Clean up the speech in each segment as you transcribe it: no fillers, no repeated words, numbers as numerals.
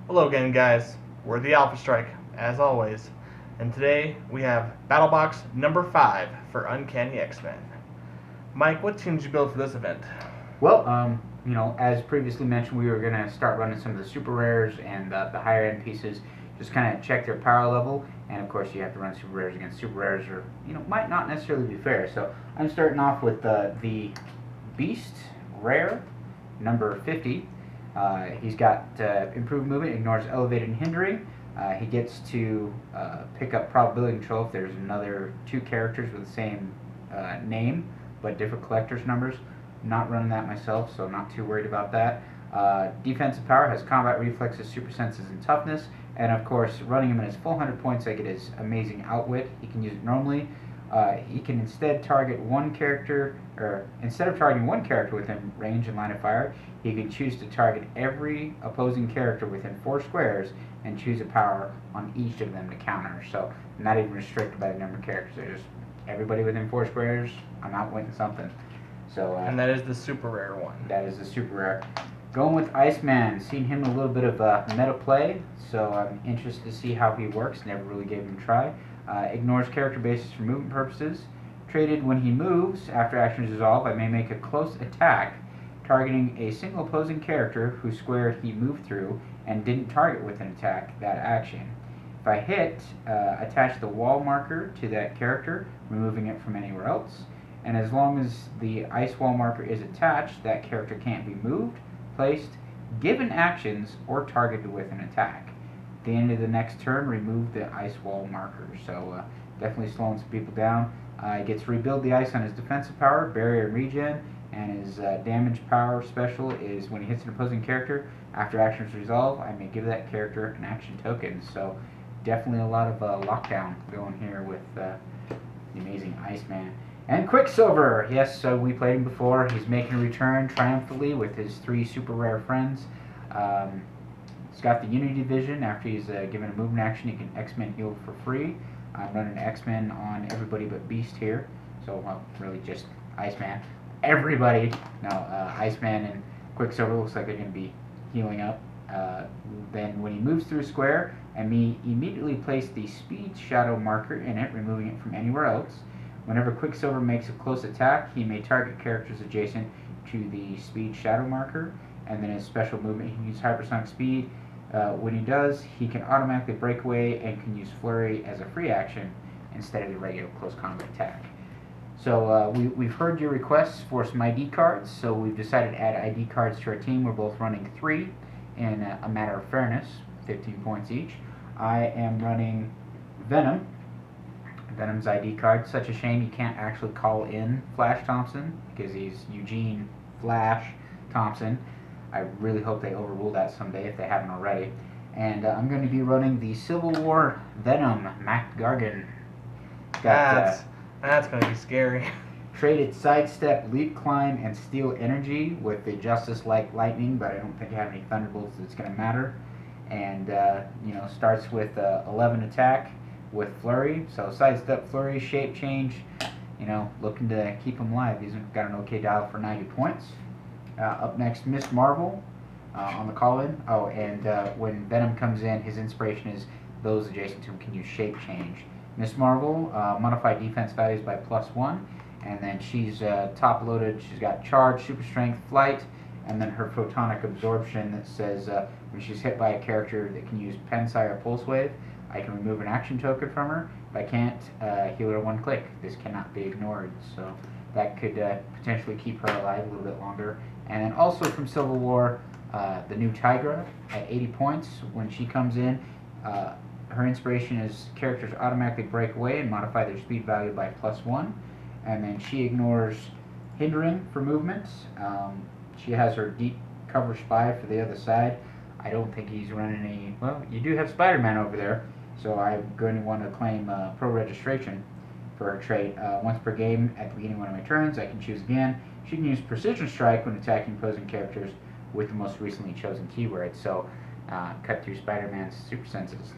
Hello again, guys. We're the Alpha Strike, as always, and today we have Battle Box number 5 for Uncanny X-Men. Mike, what team did you build for this event? Well, as previously mentioned, we were going to start running some of the super rares and the higher end pieces, just kind of check their power level. And of course, you have to run super rares against super rares, or might not necessarily be fair. So I'm starting off with the Beast rare, number 50. He's got improved movement, ignores elevated and hindering. He gets to pick up probability control if there's another two characters with the same name but different collectors numbers. Not running that myself, so not too worried about that. Defensive power has combat reflexes, super senses, and toughness. And of course, running him at his full 100 points, I get his amazing outwit. He can use it normally. He can instead target one character, or instead of targeting one character within range and line of fire, he can choose to target every opposing character within 4 squares and choose a power on each of them to counter. So, not even restricted by the number of characters. They're just everybody within 4 squares, I'm outwitting something. So, And that is the super rare one. that is the super rare. Going with Iceman, seen him in a little bit of meta play, so I'm interested to see how he works. Never really gave him a try. Ignores character bases for movement purposes. Traded when he moves, after action is resolved, I may make a close attack, targeting a single opposing character whose square he moved through and didn't target with an attack that action. If I hit, attach the wall marker to that character, removing it from anywhere else. And as long as the ice wall marker is attached, that character can't be moved, placed, given actions, or targeted with an attack. At the end of the next turn, remove the ice wall marker. So definitely slowing some people down. He gets to rebuild the ice on his defensive power, barrier and regen, and his damage power special is when he hits an opposing character, after action is resolved, I may give that character an action token. So definitely a lot of lockdown going here with the amazing Iceman. And Quicksilver, yes, so we played him before. He's making a return triumphantly with his 3 super rare friends. He's got the Unity Vision. After he's given a movement action, he can X-Men heal for free. I'm running X-Men on everybody but Beast here. So, well, really just Iceman. Everybody. No, Iceman and Quicksilver looks like they're going to be healing up. Then when he moves through a square, and me immediately place the speed shadow marker in it, removing it from anywhere else. Whenever Quicksilver makes a close attack, he may target characters adjacent to the speed shadow marker, and then his special movement, he can use hypersonic speed. When he does, he can automatically break away and can use flurry as a free action instead of the regular close combat attack. So we've heard your requests for some ID cards, so we've decided to add ID cards to our team. We're both running 3 in a matter of fairness, 15 points each. I am running Venom. Venom's ID card. Such a shame you can't actually call in Flash Thompson because he's Eugene Flash Thompson. I really hope they overrule that someday if they haven't already. And I'm going to be running the Civil War Venom Mac Gargan. That's going to be scary. Traded Sidestep, Leap Climb, and Steal Energy with the Justice like Lightning, but I don't think I have any Thunderbolts that's going to matter. And, starts with 11 attack with Flurry. So Sidestep, Flurry, Shape Change, looking to keep him alive. He's got an okay dial for 90 points. Up next, Miss Marvel on the call-in. Oh, and when Venom comes in, his inspiration is those adjacent to him can use Shape Change. Miss Marvel, modify defense values by +1, and then she's top-loaded. She's got Charge, Super Strength, Flight, and then her Photonic Absorption that says when she's hit by a character that can use Pensai or Pulse Wave, I can remove an action token from her. If I can't, heal her 1 click. This cannot be ignored, so that could potentially keep her alive a little bit longer. And then also from Civil War, the new Tigra at 80 points. When she comes in, her inspiration is characters automatically break away and modify their speed value by +1. And then she ignores hindering for movements. She has her deep cover spy for the other side. I don't think he's running any... Well, you do have Spider-Man over there, so I'm going to want to claim pro registration for her trait. Once per game, at the beginning of one of my turns, I can choose again. She can use Precision Strike when attacking opposing characters with the most recently chosen keyword. So, cut through Spider-Man's super senses.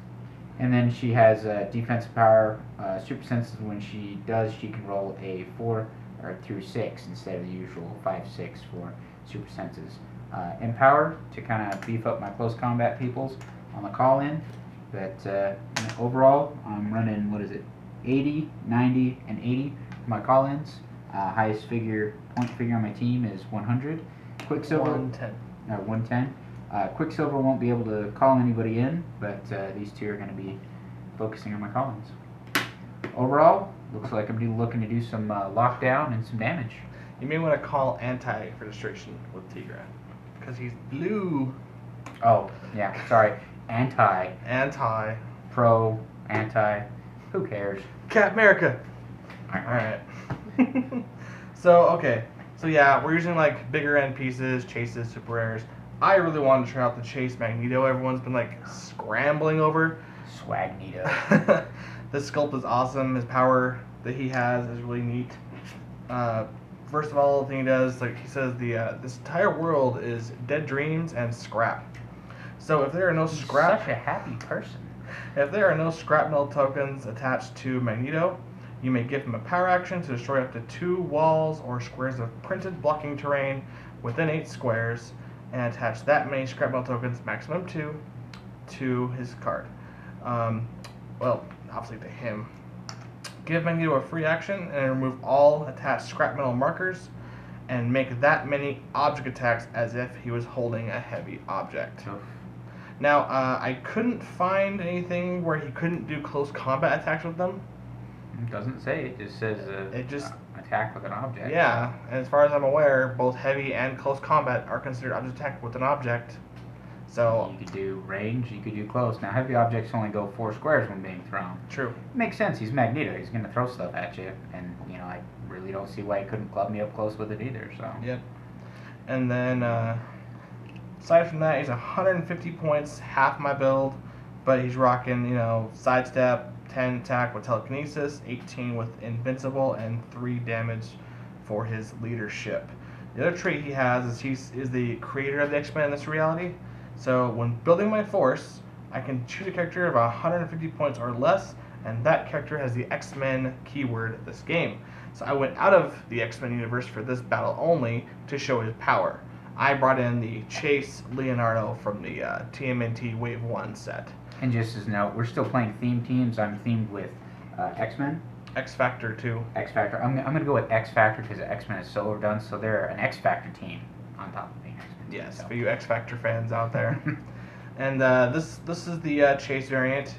And then she has defensive power, super senses. When she does, she can roll a 4 or through 6 instead of the usual 5-6 for super senses. Empower to kind of beef up my close combat peoples on the call-in. But overall, I'm running, 80, 90, and 80 for my call-ins. Highest point figure on my team is 100. Quicksilver, 110. Quicksilver won't be able to call anybody in, but these two are going to be focusing on my call-ins. Overall, looks like I'm looking to do some lockdown and some damage. You may want to call anti-registration with Tigra, because he's blue. Oh, yeah, sorry. Anti. Pro, anti, who cares? Cat America. Alright. So yeah, we're using like bigger end pieces, chases, super rares. I really wanted to try out the Chase Magneto. Everyone's been like scrambling over. Swagneto. This sculpt is awesome. His power that he has is really neat. First of all, the thing he does, like he says, this entire world is dead dreams and scrap. So if there are no scrap, such a happy person. If there are no scrap metal tokens attached to Magneto, you may give him a power action to destroy up to 2 walls or squares of printed blocking terrain within 8 squares, and attach that many scrap metal tokens, maximum 2, to his card. Well, obviously to him. Give Magneto a free action and remove all attached scrap metal markers, and make that many object attacks as if he was holding a heavy object. Oof. Now, I couldn't find anything where he couldn't do close combat attacks with them. It doesn't say, it just says attack with an object. Yeah, and as far as I'm aware, both heavy and close combat are considered object attack with an object. So you could do range, you could do close. Now, heavy objects only go 4 squares when being thrown. True. Makes sense, he's Magneto, he's going to throw stuff at you, and, I really don't see why he couldn't club me up close with it either, so. Yep. And then, aside from that, he's 150 points, half my build, but he's rocking, sidestep, 10 attack with telekinesis, 18 with invincible, and 3 damage for his leadership. The other trait he has is he's the creator of the X-Men in this reality. So when building my force, I can choose a character of 150 points or less, and that character has the X-Men keyword this game. So I went out of the X-Men universe for this battle only to show his power. I brought in the Chase Leonardo from the TMNT Wave 1 set. And just as a note, we're still playing theme teams. I'm themed with X-Men. X-Factor too. X-Factor. I'm going to go with X-Factor because X-Men is so overdone, so they're an X-Factor team on top of being X-Men. Yes, so. for you X-Factor fans out there. And this is the Chase variant.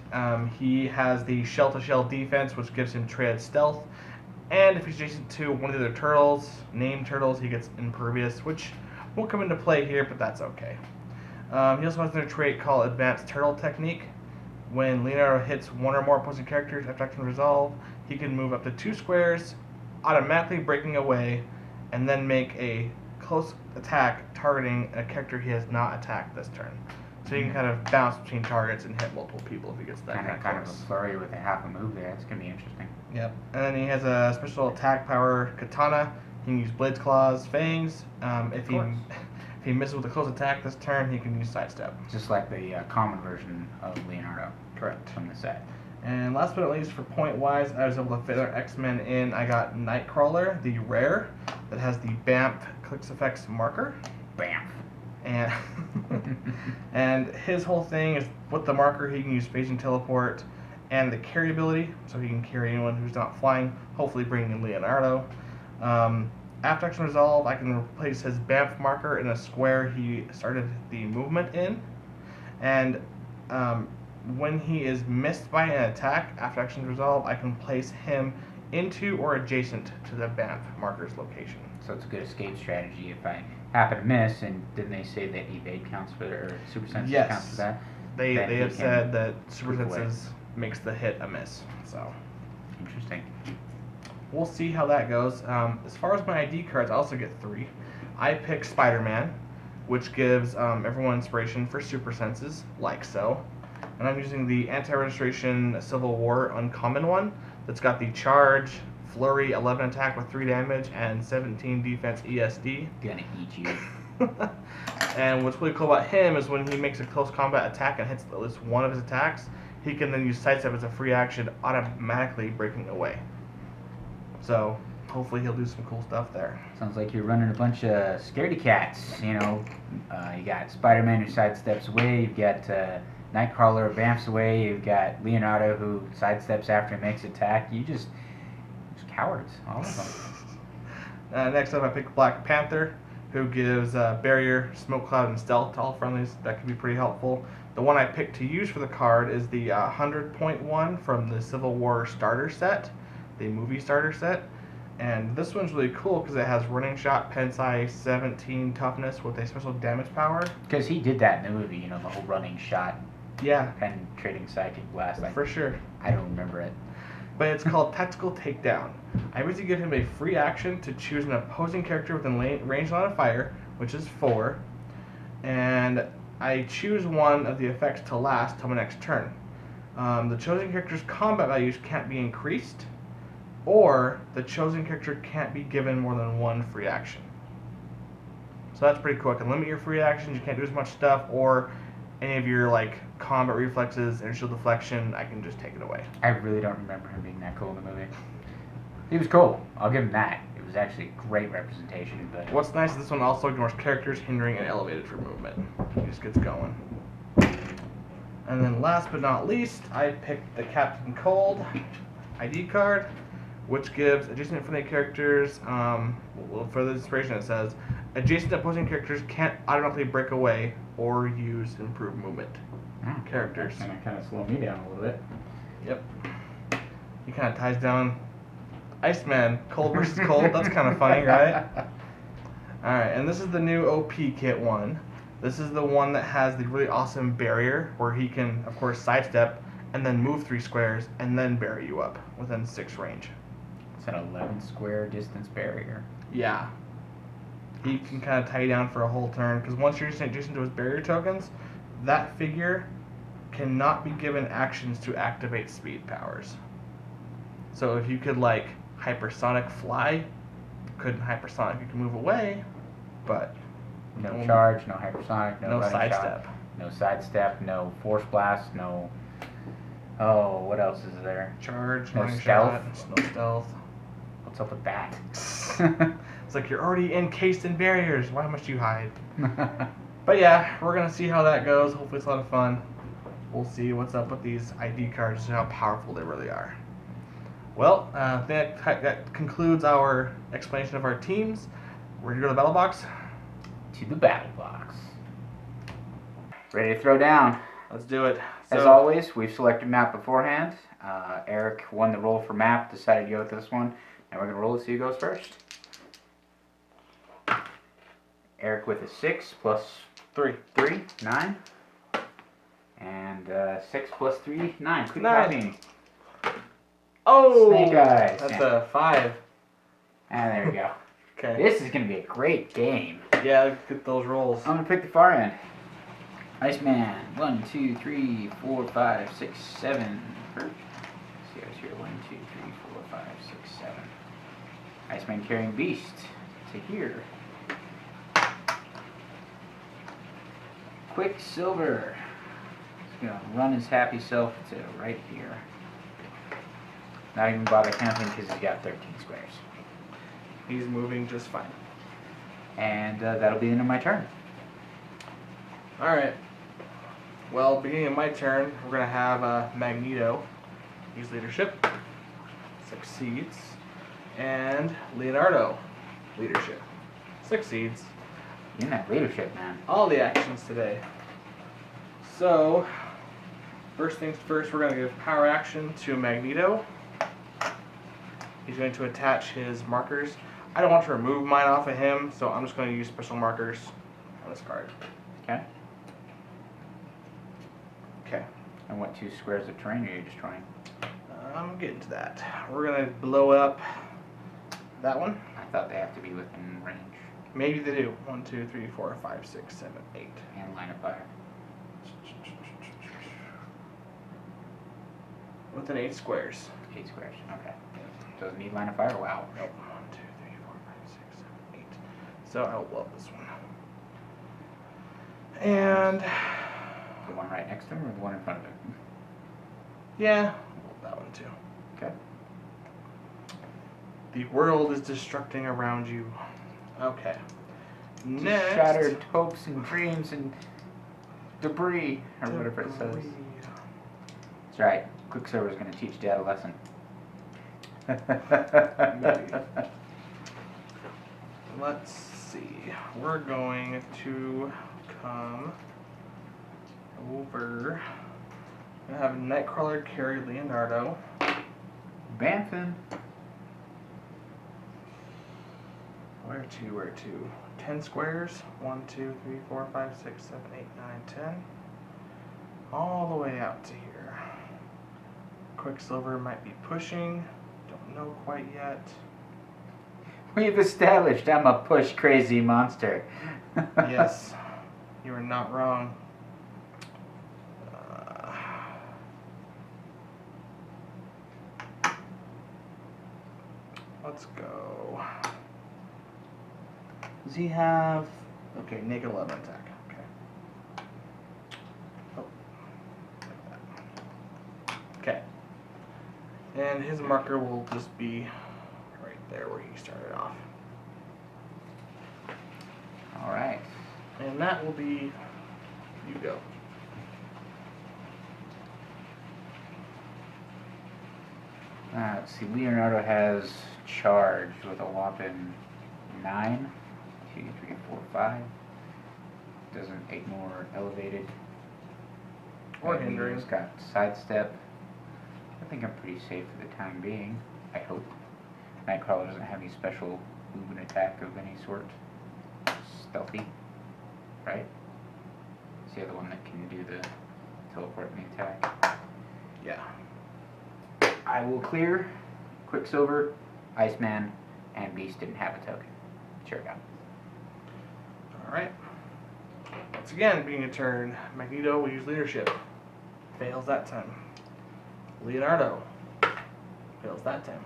He has the shell-to-shell defense, which gives him traded stealth. And if he's adjacent to one of the other turtles, named turtles, he gets impervious, which won't come into play here, but that's okay. He also has another trait called Advanced Turtle Technique. When Leonardo hits one or more opposing characters after action resolve, he can move up to 2 squares, automatically breaking away, and then make a close attack targeting a character he has not attacked this turn. So you can kind of bounce between targets and hit multiple people if he gets that kind of a flurry with a half a move there. That's going to be interesting. Yep. And then he has a special attack power, Katana. He can use Blades, Claws, Fangs. If he misses with a close attack this turn, he can use Sidestep. Just like the common version of Leonardo. Correct. From the set. And last but not least, for point-wise, I was able to fit our X-Men in. I got Nightcrawler, the rare, that has the BAMF Clicks Effects marker. BAMF. And and his whole thing is with the marker, he can use phasing teleport and the carry ability, so he can carry anyone who's not flying, hopefully bringing in Leonardo. After action resolve, I can replace his BAMF marker in a square he started the movement in. And when he is missed by an attack after action resolve, I can place him into or adjacent to the BAMF marker's location. So it's a good escape strategy if I happen to miss, and didn't they say that evade counts for or super senses counts for that? They have said that super senses makes the hit a miss. So interesting. We'll see how that goes. As far as my ID cards, I also get 3. I pick Spider-Man, which gives everyone inspiration for super senses, like so. And I'm using the anti-registration Civil War uncommon one that's got the charge, flurry, 11 attack with 3 damage, and 17 defense ESD. Gonna eat you. And what's really cool about him is when he makes a close combat attack and hits at least one of his attacks, he can then use Sidestep as a free action, automatically breaking away. So hopefully he'll do some cool stuff there. Sounds like you're running a bunch of scaredy cats. You know, you got Spider-Man who sidesteps away. You've got Nightcrawler who bamfs away. You've got Leonardo who sidesteps after he makes an attack. You just cowards, all of them. Next up, I picked Black Panther, who gives Barrier, Smoke Cloud, and Stealth to all friendlies. That can be pretty helpful. The one I picked to use for the card is the 100-point one from the Civil War starter set, the movie starter set. And this one's really cool because it has Running Shot, Pensai, 17 toughness with a special damage power. Because he did that in the movie, you know, the whole Running Shot, Yeah, penetrating psychic blast. for sure. I don't remember it. But it's called Tactical Takedown. I basically give him a free action to choose an opposing character within range line of fire, which is 4, and I choose one of the effects to last till my next turn. The chosen character's combat values can't be increased, or the chosen character can't be given more than one free action. So that's pretty cool. I can limit your free actions, you can't do as much stuff, or any of your like combat reflexes and shield deflection, I can just take it away. I really don't remember him being that cool in the movie. He was cool. I'll give him that. It was actually a great representation. But What's nice is this one also ignores characters hindering and elevated for movement. He just gets going. And then last but not least, I picked the Captain Cold ID card, which gives adjacent friendly characters, for the inspiration it says, adjacent opposing characters can't automatically break away or use improved movement. Characters. That's gonna kind of slow me down a little bit. Yep. He kind of ties down Iceman, Cold versus Cold. That's kind of funny, right? Alright, and this is the new OP kit one. This is the one that has the really awesome barrier where he can, of course, sidestep and then move 3 squares and then bury you up within 6 range. It's an 11 square distance barrier. Yeah. He can kind of tie you down for a whole turn because once you're adjacent to his barrier tokens, that figure cannot be given actions to activate speed powers. So if you could like hypersonic fly, you couldn't hypersonic. You can move away, but No charge, no hypersonic, no running sidestep. shot, no sidestep, no force blast, no. Oh, what else is there? Charge, No running stealth? shot, no stealth. What's up with that? It's like you're already encased in barriers. Why must you hide? But yeah, we're gonna see how that goes. Hopefully it's a lot of fun. We'll see what's up with these ID cards and how powerful they really are. Well, I think that concludes our explanation of our teams. We're gonna go to the battle box. To the battle box. Ready to throw down. Let's do it. As always, we've selected map beforehand. Eric won the roll for map, decided to go with this one. Now we're going to roll it, see who goes first. Eric with a 6 plus 3, 9. And 6 plus 3, 9. Quick 9. typing. Oh! Snake eyes. That's a 5. And there we go. Okay. This is going to be a great game. Yeah, let's get those rolls. I'm going to pick the far end. Iceman. 1, 2, 3, 4, 5, 6, 7. See, I was here. 1, 2, 3, 4, 5, 6, 7. Iceman carrying Beast to here. Quicksilver. He's going to run his happy self to right here. Not even bother counting because he's got 13 squares. He's moving just fine. And that'll be the end of my turn. Alright. Well, beginning of my turn, we're going to have Magneto use leadership. Succeeds. And Leonardo, leadership. Succeeds. You're in that leadership, man. All the actions today. So, first things first, we're going to give power action to Magneto. He's going to attach his markers. I don't want to remove mine off of him, so I'm just going to use special markers on this card. Okay. Okay. And what 2 squares of terrain are you destroying? I'm getting to that. We're going to blow up that one. I thought they have to be within range. Maybe they do. 1, 2, 3, 4, 5, 6, 7, 8. And line of fire. Within 8 squares. 8 squares. Okay. Doesn't need line of fire? Wow. Nope. 1, 2, 3, 4, 5, 6, 7, 8. So I'll blow up this one. And The one right next to him or the one in front of him? yeah, that one too. Okay. The world is destructing around you. Okay. Next. Shattered hopes and dreams and debris, or whatever it says. That's right. Quicksilver's going to teach Dad a lesson. Let's see. We're going to come over. I'm going to have Nightcrawler carry Leonardo. Bamfin. Where to? 10 squares. 1, 2, 3, 4, 5, 6, 7, 8, 9, 10. All the way out to here. Quicksilver might be pushing. Don't know quite yet. We've established I'm a push crazy monster. Yes, you are not wrong. Let's go. Does he have... Okay, naked 11 attack. Okay. Oh. Like that. Okay. And his marker will just be right there where he started off. Alright. And that will be... You go. Let's see, Leonardo has charged with a whopping 9. 2, 3, 4, 5. Doesn't ignore elevated. Or hindering. He's got sidestep. I think I'm pretty safe for the time being. I hope. Nightcrawler doesn't have any special movement attack of any sort. Stealthy. Right? It's the other one that can do the teleport and the attack. Yeah. I will clear Quicksilver, Iceman, and Beast didn't have a token. Sure got. Alright. Once again, being a turn, Magneto will use leadership. Fails that time. Leonardo. Fails that time.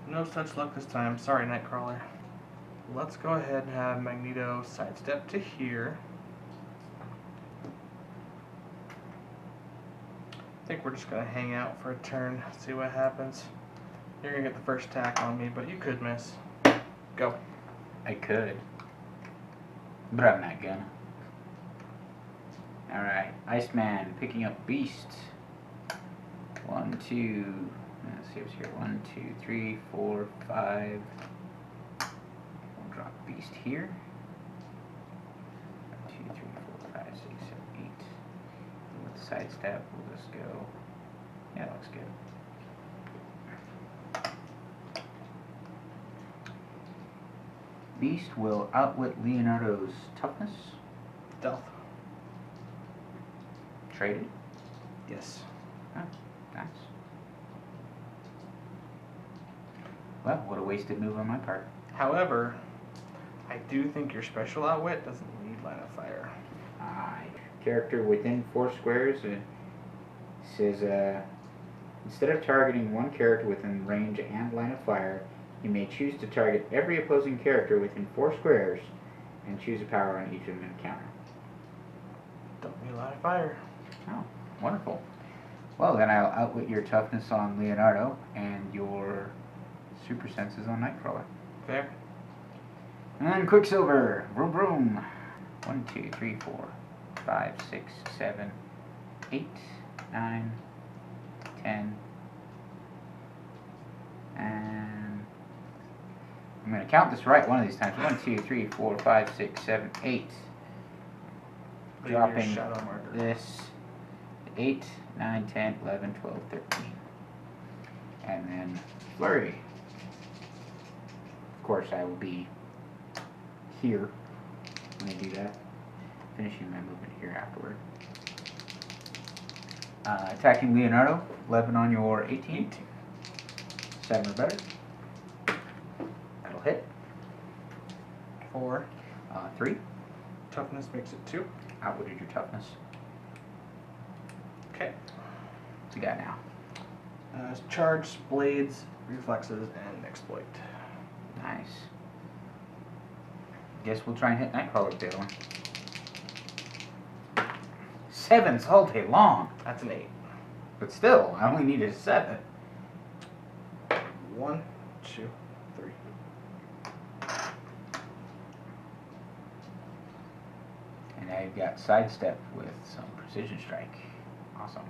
No such luck this time. Sorry, Nightcrawler. Let's go ahead and have Magneto sidestep to here. I think we're just going to hang out for a turn, see what happens. You're going to get the first attack on me, but you could miss. Go. I could. But I'm not gonna. Alright, Iceman picking up Beast. 1, 2, let's see what's here. 1, 2, 3, 4, 5. We'll drop Beast here. 1, 2, 3, 4, 5, 6, 7, 8. With sidestep, we'll just go. Yeah, that looks good. Beast will outwit Leonardo's toughness. Stealth. Traded. Yes. Oh, nice. Well, what a wasted move on my part. However, I do think your special outwit doesn't need line of fire. Character within 4 squares says, instead of targeting one character within range and line of fire, you may choose to target every opposing character within 4 squares and choose a power on each of them in a counter. Don't need line of fire. Oh, wonderful. Well, then I'll outwit your toughness on Leonardo and your super senses on Nightcrawler. Fair. And Quicksilver, vroom vroom. 1, 2, 3, 4, 5, 6, 7, 8, 9, 10, and I'm going to count this right one of these times. 1, 2, 3, 4, 5, 6, 7, 8. Leave your Dropping shadow marker. this 8, 9, 10, 11, 12, 13. And then Flurry. Of course, I will be here when I do that. Finishing my movement here afterward. Attacking Leonardo. 11 on your 18. 7 or better. That'll hit. 4. 3. Toughness makes it 2. Outwitted your toughness. Okay. What's you got now? Charge, blades, reflexes, and exploit. Nice. Guess we'll try and hit Nightcrawler with the other one. 7's all day long. That's an 8. But still, I only needed a 7. 1, 2, 3. And now you've got sidestep with some precision strike. Awesome.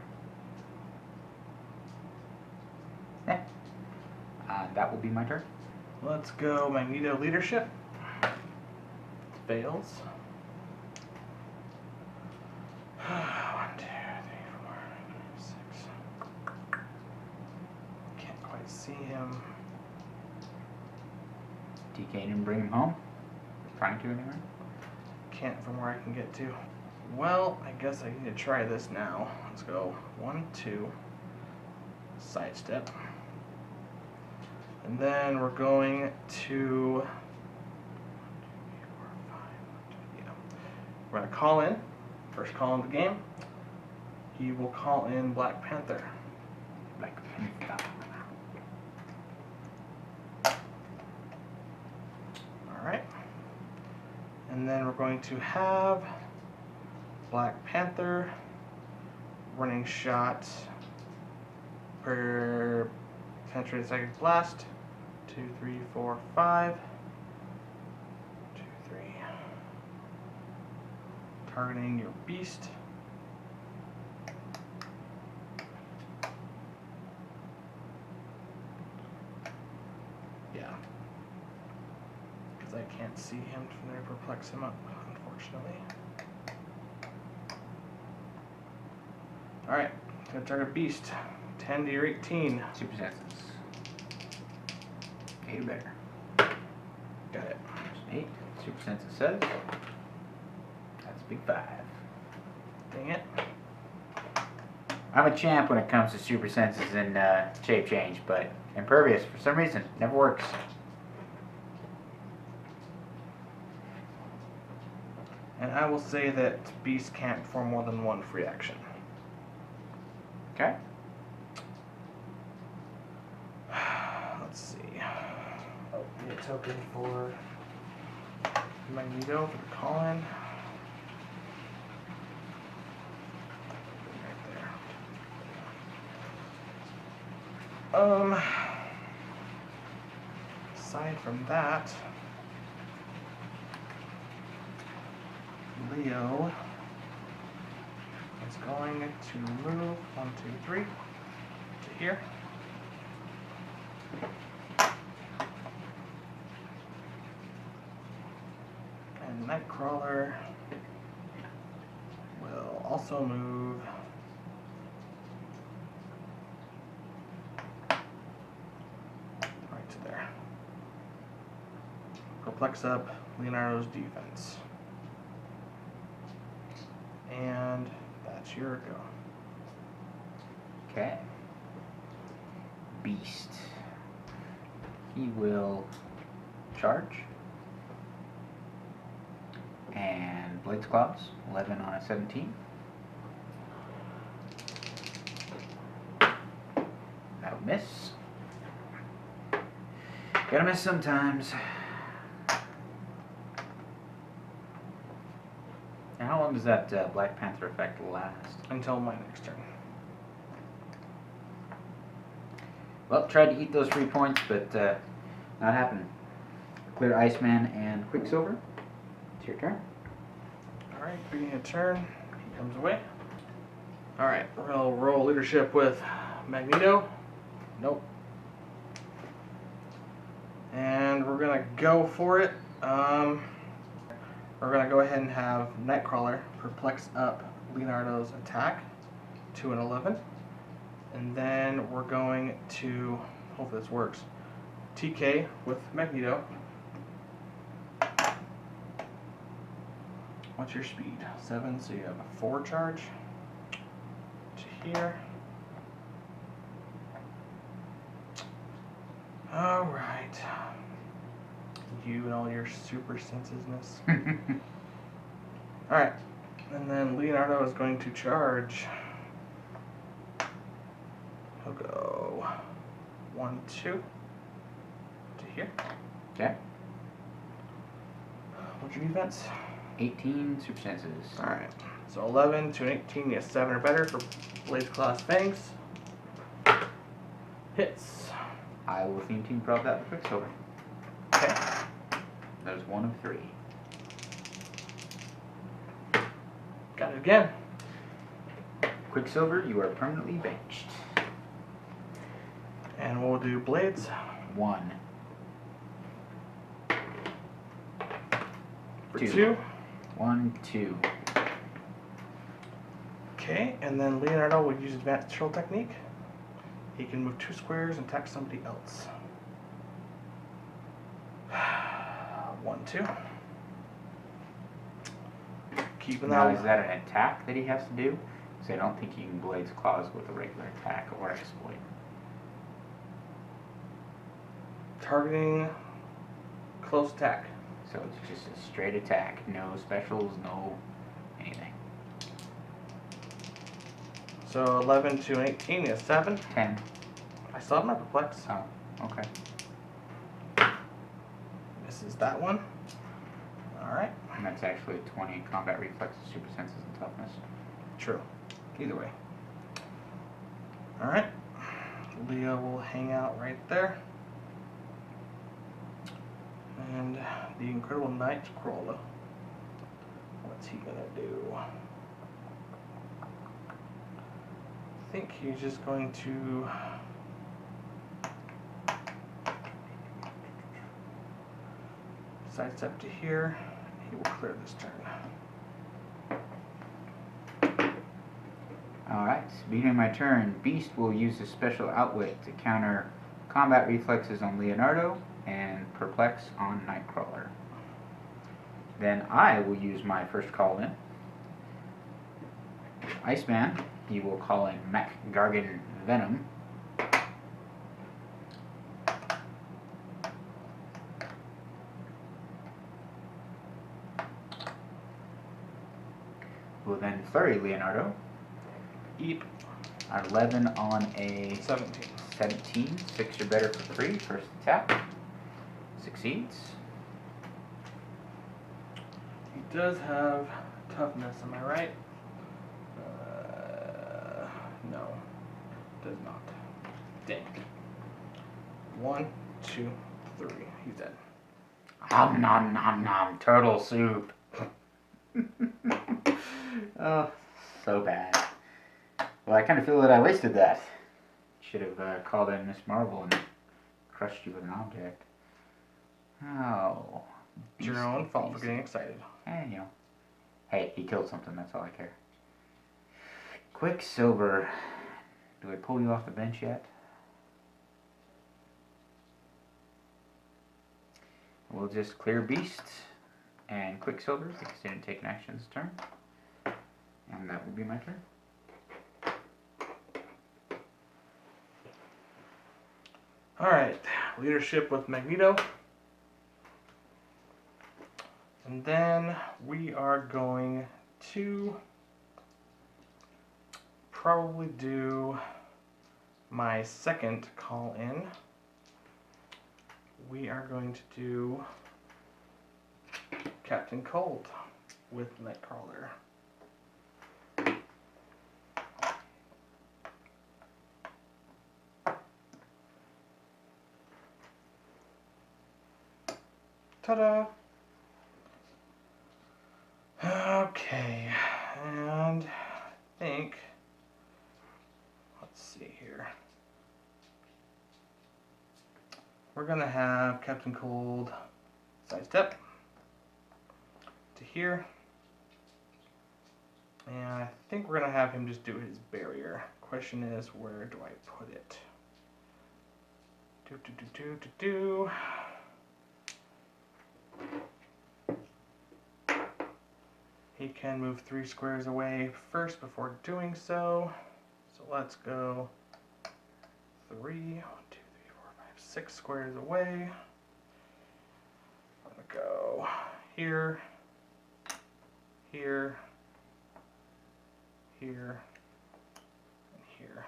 Yeah. That will be my turn. Let's go Magneto leadership. Fails. 1, 2, 3, 4, 6. Can't quite see him. TK didn't bring him home? Trying to anyway? Can't from where I can get to. Well, I guess I need to try this now. Let's go 1, 2. Sidestep. And then we're going to... We're going to call in. First call in the game. He will call in Black Panther. Black Panther. Alright. And then we're going to have Black Panther running shot per penetrating psychic blast. 2, 3, 4, 5. 2, 3. Targeting your beast. Yeah. Because I can't see him from there to perplex him up, unfortunately. Alright, gonna target beast. 10 to your 18. Super senses. 8 or better. Got it. 8. Super senses says. That's a big 5. Dang it. I'm a champ when it comes to super senses and shape change, but impervious, for some reason, never works. And I will say that beast can't perform more than 1 free action. Okay. Let's see. Oh, need a token for Magneto for the call-in. Right there. Aside from that, Leo is going to move 1, 2, 3 to here. And Nightcrawler will also move right to there. Perplex up Leonardo's defense. And that's your go. Okay. Beast. He will charge. And Blades Claws, 11 on a 17. That'll miss. Gotta miss sometimes. And how long does that Black Panther effect last? Until my next turn. Well, tried to eat those 3 points, but not happening. Clear Iceman and Quicksilver. It's your turn. Alright, beginning of turn, he comes away. Alright, we'll roll leadership with Magneto. Nope. And we're gonna go for it. We're gonna go ahead and have Nightcrawler perplex up Leonardo's attack to an 11. And then we're going to, hopefully this works, TK with Magneto. What's your speed? 7, so you have a 4 charge to here. Alright. You and all your super sensesness. Alright. And then Leonardo is going to charge. He'll go 1, 2 to here. Okay. What's your defense? 18 super senses. Alright. So 11 to an 18, you have 7 or better for Blades Claws Fangs. Hits. I will theme team drop that with Quicksilver. Okay. That is 1 of 3. Got it again. Quicksilver, you are permanently benched. And we'll do blades. 1. For 2. 2. 1, 2. Okay, and then Leonardo would use advanced control technique. He can move 2 squares and attack somebody else. 1, 2. Keeping Now, that. is that an attack that he has to do? Because I don't think you can Blade's Claws with a regular attack or exploit. Targeting close attack. So it's just a straight attack. No specials, no anything. So 11 to an 18 is 7. 10. I still have my perplex. Oh, okay. This is that one. Alright. And that's actually 20 combat reflexes, super senses, and toughness. True. Either way. Alright. Leo will hang out right there. And the Incredible Nightcrawler. What's he gonna do? I think he's just going to sidestep to here. He will clear this turn. Alright, beginning my turn, Beast will use a special outwit to counter combat reflexes on Leonardo and perplex on Nightcrawler. Then I will use my first call in. Iceman, he will call in Mac Gargan Venom. Will then flurry Leonardo. Eep. 11 on a 17. 17. 6 or better for 3. First attack. Succeeds. He does have toughness, am I right? No. Does not. Dang. 1, 2, 3. He's dead. Nom nom nom nom. Turtle soup. Oh, so bad. Well, I kind of feel that I wasted that. Should have called in Miss Marvel and crushed you with an object. Oh. It's your own fault for getting excited. And, you know. Hey, he killed something, that's all I care. Quicksilver. Do I pull you off the bench yet? We'll just clear Beast and Quicksilver because he didn't take an action this turn. And that will be my turn. Alright, leadership with Magneto. And then we are going to probably do my second call in. We are going to do Captain Cold with Nightcrawler. Ta-da! Okay, and I think, let's see here. We're gonna have Captain Cold sidestep to here. And I think we're gonna have him just do his barrier. Question is, where do I put it? Do. He can move 3 squares away first before doing so. So let's go 3, 1, 2, 3, 4, 5, 6 squares away. I'm gonna go here, here, here, and here.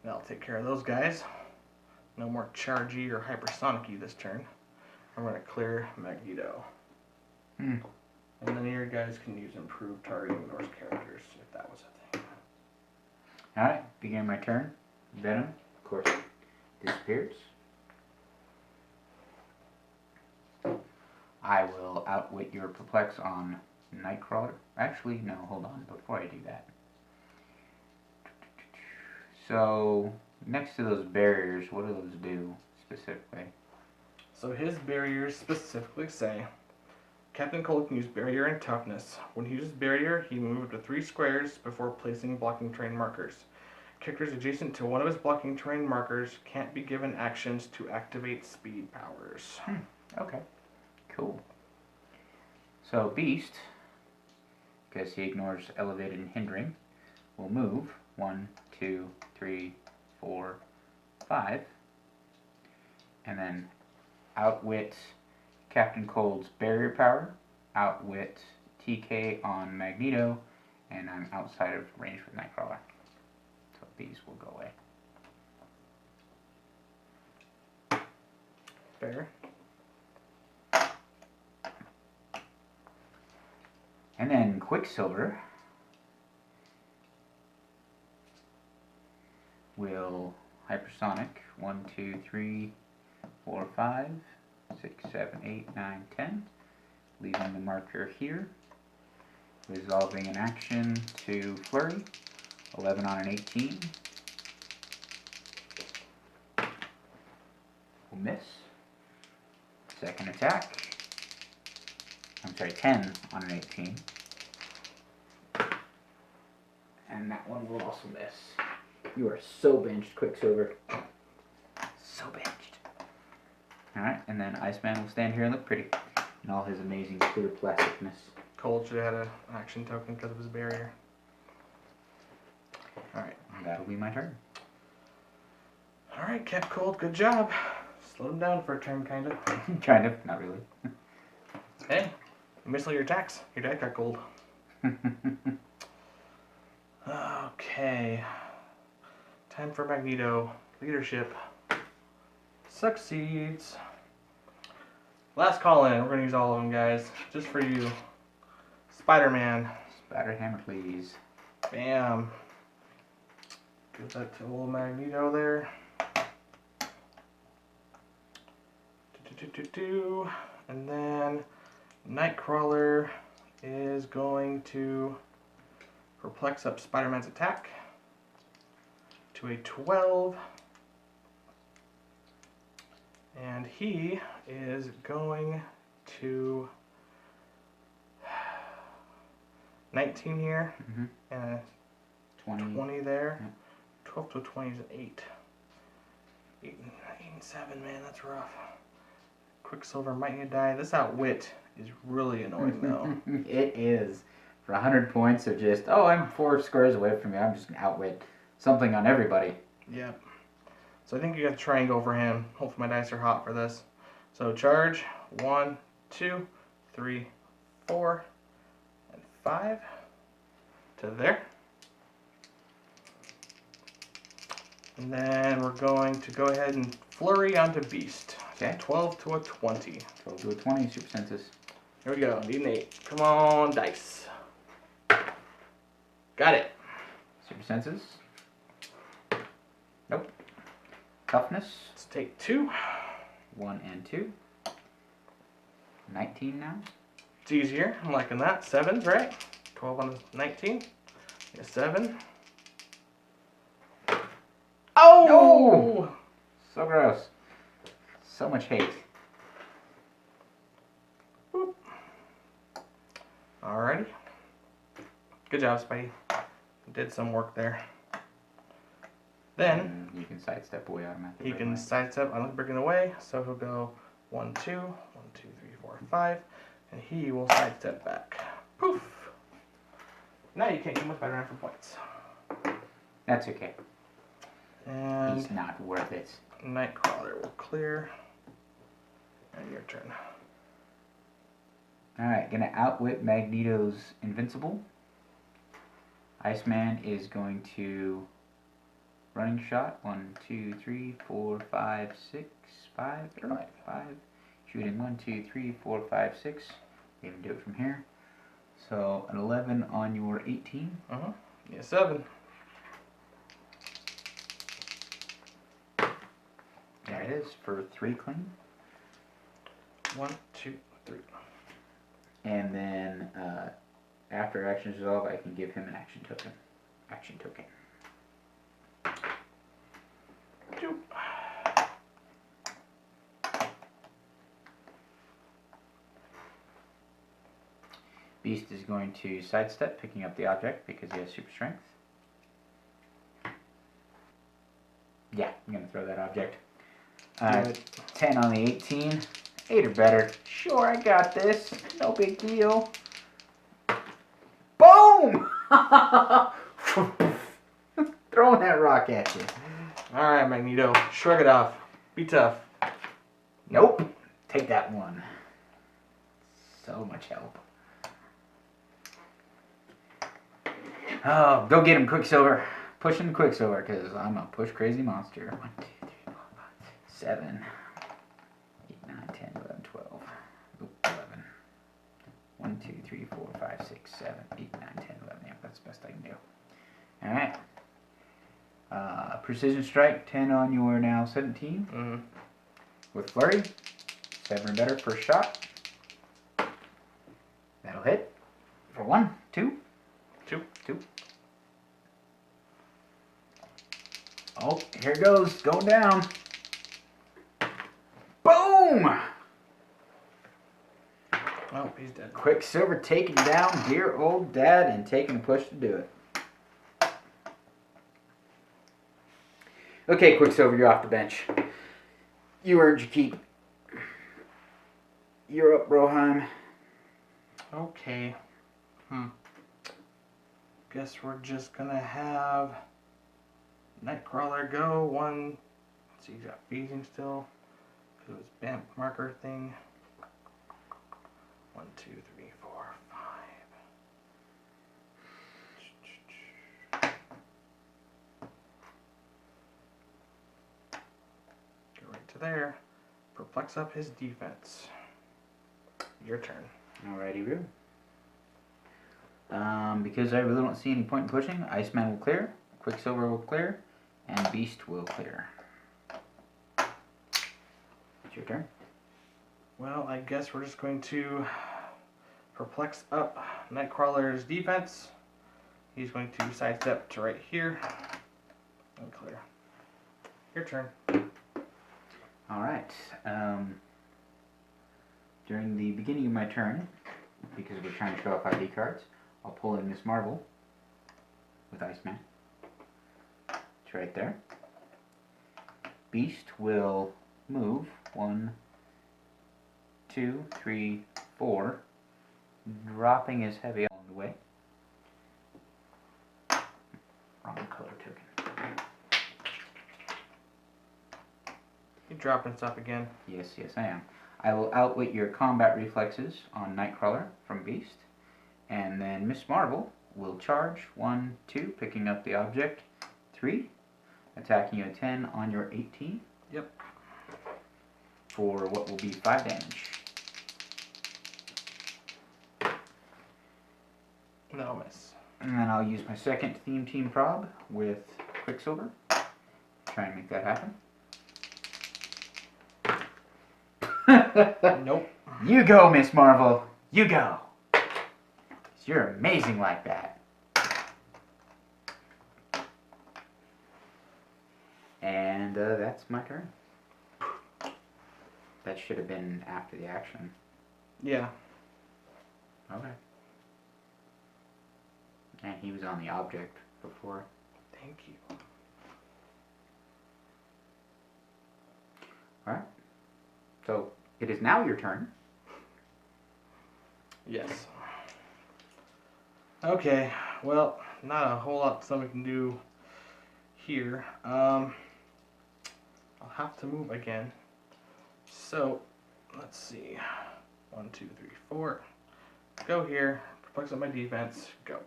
That'll take care of those guys. No more Chargy or Hypersonic this turn. I'm going to clear Magneto. And then your guys can use improved targeting Norse characters if that was a thing. Alright, beginning my turn. Venom, of course, disappears. I will outwit your perplex on Nightcrawler. Actually, no, hold on, before I do that. So, next to those barriers, what do those do specifically? So his barriers specifically say, Captain Cold can use barrier and toughness. When he uses barrier, he moves to 3 squares before placing blocking terrain markers. Characters adjacent to one of his blocking terrain markers can't be given actions to activate speed powers. Okay, cool. So Beast, because he ignores elevated and hindering, will move 1, 2, 3, 4, 5, and then outwit Captain Cold's barrier power, outwit TK on Magneto, and I'm outside of range with Nightcrawler. So these will go away. Fair. And then Quicksilver will hypersonic 1, 2, 3, 4, 5, 6, 7, 8, 9, 10, leaving the marker here, resolving an action to flurry, 11 on an 18, will miss, second attack, I'm sorry, 10 on an 18, and that one will also miss. You are so benched, Quicksilver. So benched. Alright, and then Iceman will stand here and look pretty in all his amazing clear plasticness. Cold should have had an action token because of his barrier. Alright. That'll be my turn. Alright, Cap Cold, good job. Slowed him down for a turn, kind of. Kind of, not really. Hey, you missed all your attacks. Your dad got gold. Okay. Time for Magneto. Leadership. Succeeds. Last call in. We're going to use all of them, guys. Just for you. Spider-Man. Spider-Ham, please. Bam. Give that to old Magneto there. And then Nightcrawler is going to perplex up Spider-Man's attack to a 12. And he is going to 19 here, Mm-hmm. and a 20 there. Yeah. 12 to 20 is an 8. 8 and 7, man, that's rough. Quicksilver might need to die. This outwit is really annoying, though. It is. For 100 points of just, oh, I'm 4 squares away from you, I'm just going to outwit something on everybody. Yep. So I think you got to try and go for him. Hopefully my dice are hot for this. So charge. 1, 2, 3, 4, and 5. To there. And then we're going to go ahead and flurry onto Beast. Okay. 12 to a 20. 12 to a 20, super senses. Here we go. Need an 8. Come on, dice. Got it. Super senses. Nope. Toughness. Let's take 2. 1 and 2. 19 now. It's easier. I'm liking that. 7s, right? 12 on the 19. A 7. Oh! No! So gross. So much hate. Boop. Alrighty. Good job, Spidey. Did some work there. Then and you can sidestep away automatically. he can sidestep. I'm breaking away, so he'll go 1, 2, 1, 2, 3, 4, 5, and he will sidestep back. Poof. Now you can't come with Spider-Man for points. That's okay. And he's not worth it. Nightcrawler will clear. And your turn. Alright, gonna outwit Magneto's invincible. Iceman is going to running shot. 1, 2, 3, 4, 5, 6, 5, 5. Shooting 1, 2, 3, 4, 5, 6. You even do it from here. So an 11 on your 18. Yeah, 7. That is for 3 clean. 1, 2, 3. And then after actions resolve, I can give him an action token. Action token. 2. Beast is going to sidestep, picking up the object because he has super strength. Yeah, I'm going to throw that object. 10 on the 18. 8 or better. Sure, I got this. No big deal. Boom! Throwing that rock at you. Alright, Magneto. Shrug it off. Be tough. Nope. Take that one. So much help. Oh, go get him, Quicksilver. Push him, Quicksilver, because I'm a push crazy monster. 1, 2, 3, 4, 5, 7, 8, 9, 10, 11, 12. Oop, 11. 1, 2, 3, 4, 5, 6, 7, 8, 9, 10, 11. Yep, that's the best I can do. Alright. Precision strike, 10 on your now 17. Mm-hmm. With flurry, 7 or better first shot. That'll hit. For 1, 2. 2. Oh, here it goes. Going down. Boom! Oh, he's dead. Quicksilver taking down dear old dad and taking a push to do it. Okay, Quicksilver, you're off the bench. You earned your keep. You're up, Roheim. Okay. Guess we're just gonna have Nightcrawler go. 1. Let's see, he's got phasing still. Because it was Bamp marker thing. 1, 2, 3, 4, 5. Go right to there. Perplex up his defense. Your turn. Alrighty, Roo. Because I really don't see any point in pushing, Iceman will clear, Quicksilver will clear, and Beast will clear. It's your turn. Well, I guess we're just going to perplex up Nightcrawler's defense. He's going to sidestep to right here and clear. Your turn. Alright. During the beginning of my turn, because we're trying to show off ID cards, I'll pull in Miss Marvel with Iceman. It's right there. Beast will move 1, 2, 3, 4, dropping his heavy along the way. Wrong color token. You dropping stuff again. Yes, I am. I will outwit your combat reflexes on Nightcrawler from Beast. And then Miss Marvel will charge 1, 2, picking up the object. 3, attacking you at 10 on your 18. Yep. For what will be 5 damage. No miss. And then I'll use my second Theme Team Prob with Quicksilver. Try and make that happen. Nope. You go, Miss Marvel. You go. 'Cause you're amazing like that. And that's my turn. That should have been after the action. Yeah. Okay. And he was on the object before. Thank you. Alright. So, it is now your turn. Yes. Okay. Well, not a whole lot someone can do here. I'll have to move again. So, let's see. 1, 2, 3, 4. Go here. Perplex up my defense. Go.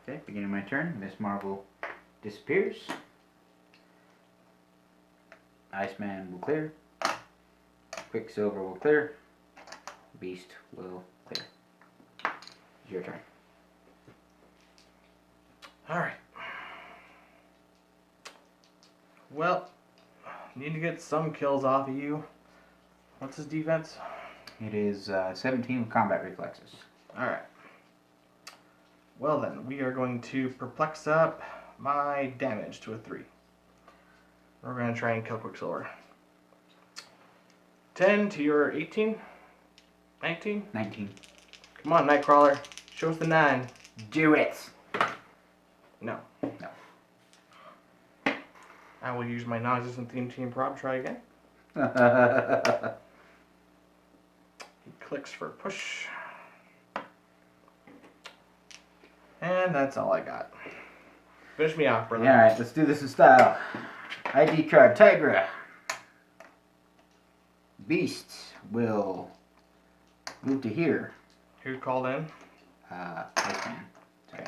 Okay, beginning my turn. Miss Marvel disappears. Iceman will clear. Quicksilver will clear. Beast will clear. It's your turn. Alright. Well, need to get some kills off of you. What's his defense? It is 17 with combat reflexes. Alright. Well then, we are going to perplex up my damage to a 3. We're going to try and kill Quicksilver. 10 to your 18? 19? 19. Come on, Nightcrawler. Show us the 9. Do it! No. No. I will use my non-existent theme team prop. Try again. He clicks for push. And that's all I got. Finish me off, brother. Alright, let's do this in style. ID card, Tigra. Beast will move to here. Who called in? Iceman. Sorry.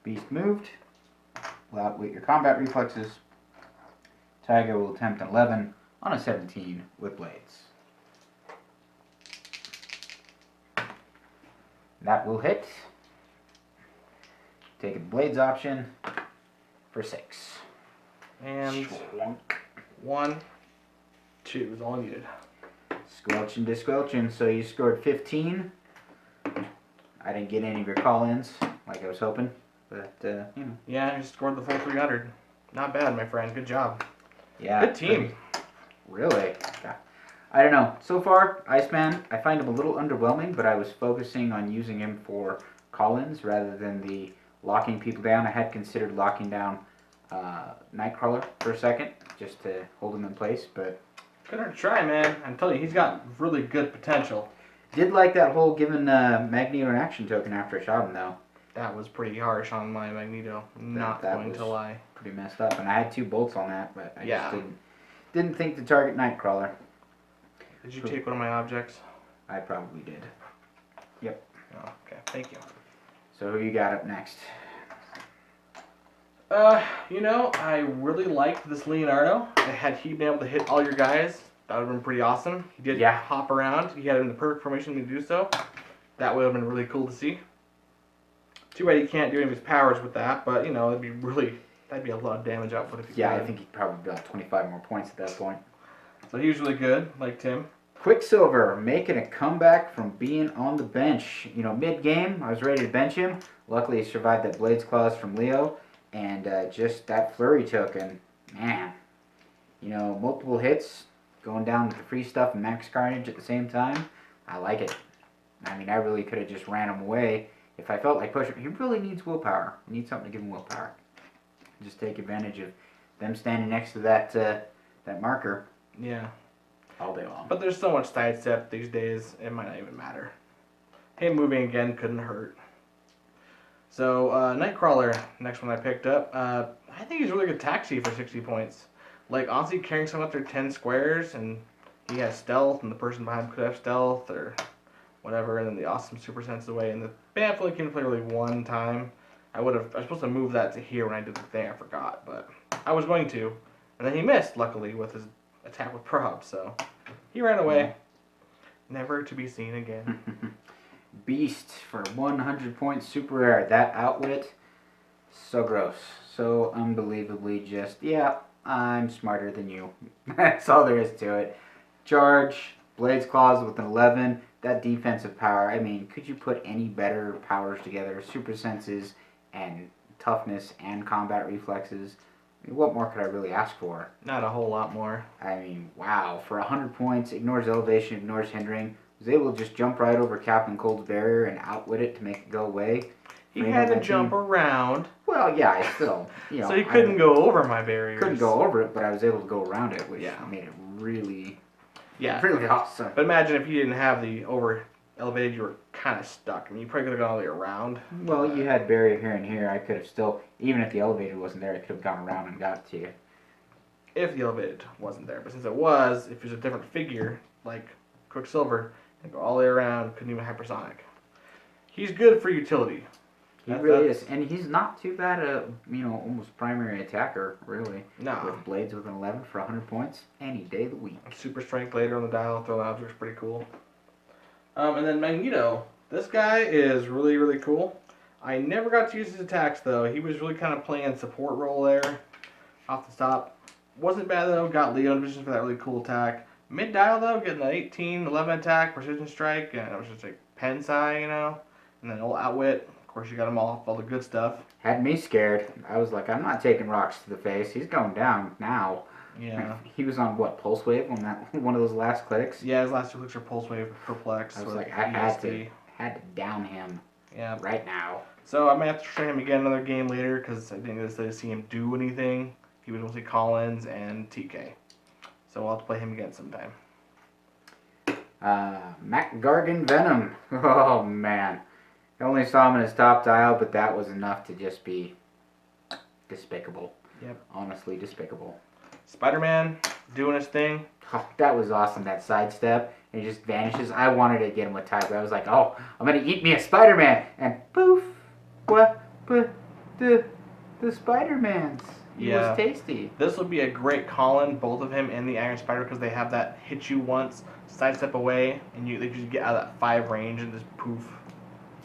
Beast moved. Will outwit your combat reflexes. Tiger will attempt an 11 on a 17 with blades. That will hit. Take a blades option for 6. And Schwunk. 1, 2 is all I needed. Squelching to squelching. So you scored 15. I didn't get any of your call-ins like I was hoping, but you know. Yeah, I scored the full 300. Not bad, my friend. Good job. Yeah. Good team. Really? Yeah. I don't know. So far, Iceman, I find him a little underwhelming, but I was focusing on using him for call-ins rather than the locking people down. I had considered locking down Nightcrawler for a second, just to hold him in place, but... Couldn't try, man. I'm telling you, he's got really good potential. Did like that whole giving Magneto an action token after I shot him, though. That was pretty harsh on my Magneto. Not that going was to lie. Pretty messed up, and I had 2 bolts on that, but I Yeah. just didn't think to target Nightcrawler. Did you take one of my objects? I probably did. Yep. Oh, okay. Thank you. So who you got up next? You know, I really liked this Leonardo. Had he been able to hit all your guys, that would have been pretty awesome. He did hop around. He had him in the perfect formation to do so. That would have been really cool to see. Too bad he can't do any of his powers with that, but you know, that'd be a lot of damage output if he could. I think he'd probably got 25 more points at that point. So he was really good, liked him. Quicksilver making a comeback from being on the bench. You know, mid-game, I was ready to bench him. Luckily, he survived that Blades Claws from Leo. And just that flurry token, man. You know, multiple hits, going down with the free stuff and max carnage at the same time. I like it. I mean, I really could have just ran him away if I felt like pushing. He really needs willpower. He needs something to give him willpower. Just take advantage of them standing next to that that marker. Yeah. All day long. But there's so much sidestep these days, it might not even matter. Him moving again couldn't hurt. So, Nightcrawler, next one I picked up. I think he's a really good taxi for 60 points. Like, honestly, carrying someone up there 10 squares, and he has stealth, and the person behind him could have stealth, or whatever, and then the awesome super sense away. And the Bamf only came to play really one time. I was supposed to move that to here when I did the thing, I forgot, but I was going to. And then he missed, luckily, with his attack with prob, so he ran away. Never to be seen again. Beast for 100 points, super rare. That outwit, so gross. So unbelievably just, yeah, I'm smarter than you. That's all there is to it. Charge, Blades Claws with an 11. That defensive power, I mean, could you put any better powers together? Super senses and toughness and combat reflexes. I mean, what more could I really ask for? Not a whole lot more. I mean, wow. For 100 points, ignores elevation, ignores hindering. Was able to just jump right over Captain Cold's barrier and outwit it to make it go away. He had to jump around. Well, yeah, I still, you know. So he couldn't go over my barriers. Couldn't go over it, but I was able to go around it, which made it really, really awesome. But imagine if you didn't have the over elevated, you were kind of stuck. I mean, you probably could have gone all the way around. Well, you had barrier here and here. I could have still, even if the elevator wasn't there, I could have gone around and got to you. If the elevated wasn't there. But since it was, if it was a different figure, like Quicksilver, and go all the way around, couldn't even hypersonic. He's good for utility. He really is, and he's not too bad a, you know, almost primary attacker, really. No. With blades with an 11 for 100 points, any day of the week. Super strength later on the dial, throw objects, pretty cool. And then Magneto. This guy is really, really cool. I never got to use his attacks though. He was really kind of playing support role there, off the top. Wasn't bad though. Got Leo in position for that really cool attack. Mid dial though, getting an 18, 11 attack, precision strike, and it was just like Pensai, and then old outwit. Of course, you got him all the good stuff. Had me scared. I was like, I'm not taking rocks to the face. He's going down now. Yeah. He was on what, Pulse Wave on that one of those last clicks? Yeah, his last two clicks are Pulse Wave, Perplex. I was like, I had to down him. Yeah. Right now. So I might have to train him again another game later because I didn't get to see him do anything. He was mostly Collins and TK. So I'll have to play him again sometime. Mac Gargan Venom. Oh man. I only saw him in his top dial, but that was enough to just be despicable. Yep. Honestly despicable. Spider-Man doing his thing. Oh, that was awesome, that sidestep. And he just vanishes. I wanted to get him with Tiger. I was like, oh, I'm going to eat me a Spider-Man. And poof. What? But the Spider-Mans. He was tasty. This will be a great call-in, both of him and the Iron Spider, because they have that hit you once, sidestep away, and they just get out of that 5 range and just poof.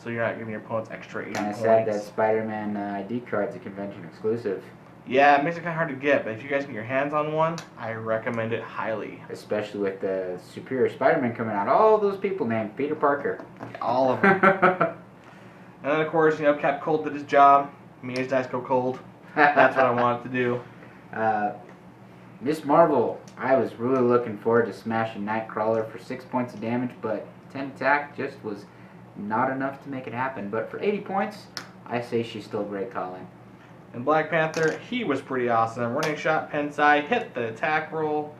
So you're not giving your opponents extra 80 Kind of points. sad that Spider-Man ID card's a convention exclusive. Yeah, it makes it kind of hard to get, but if you guys get your hands on one, I recommend it highly. Especially with the Superior Spider-Man coming out. All those people named Peter Parker. All of them. And then, of course, Cap Cold did his job. Made his dice go cold. That's what I wanted to do. Miss Marvel, I was really looking forward to smashing Nightcrawler for 6 points of damage, but 10 attack just was not enough to make it happen. But for 80 points, I say she's still great calling. And Black Panther, he was pretty awesome. Running shot, Pensai, hit the attack roll,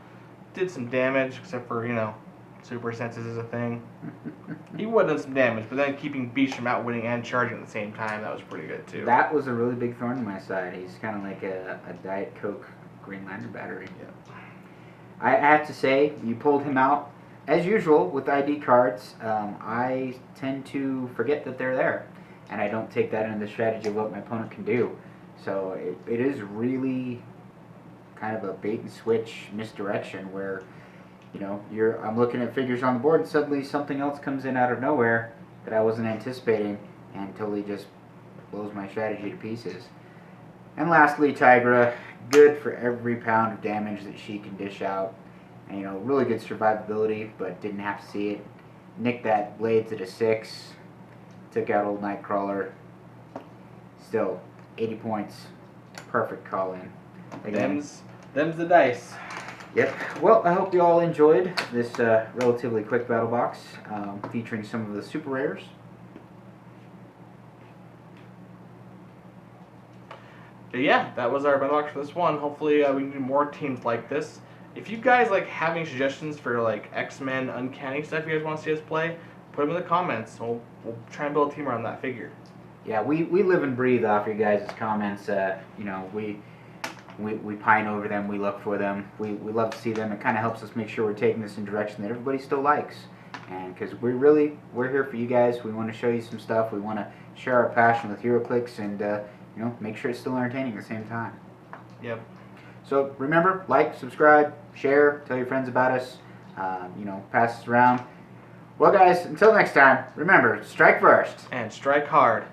did some damage, except for, super senses is a thing. He would have done some damage, but then keeping Beast from outwitting and charging at the same time, that was pretty good too. That was a really big thorn in my side. He's kind of like a Diet Coke Green Lantern battery. Yeah. I have to say, you pulled him out. As usual, with ID cards, I tend to forget that they're there. And I don't take that into the strategy of what my opponent can do. So it is really kind of a bait and switch misdirection where, I'm looking at figures on the board and suddenly something else comes in out of nowhere that I wasn't anticipating and totally just blows my strategy to pieces. And lastly, Tigra, good for every pound of damage that she can dish out. And, really good survivability, but didn't have to see it. Nicked that Blades at a 6, took out old Nightcrawler. Still, 80 points, perfect call-in. Them's the dice. Yep. Well, I hope you all enjoyed this relatively quick battle box featuring some of the super rares. But yeah, that was our battle box for this one. Hopefully we can do more teams like this. If you guys like have any suggestions for like X-Men, Uncanny stuff you guys want to see us play, put them in the comments. We'll try and build a team around that figure. Yeah, we live and breathe off your guys' comments. We pine over them, we look for them, we love to see them. It kind of helps us make sure we're taking this in a direction that everybody still likes. And because we're here for you guys, we want to show you some stuff, we want to share our passion with Heroclix and, make sure it's still entertaining at the same time. Yep. So remember, like, subscribe, share, tell your friends about us, pass us around. Well guys, until next time, remember, strike first. And strike hard.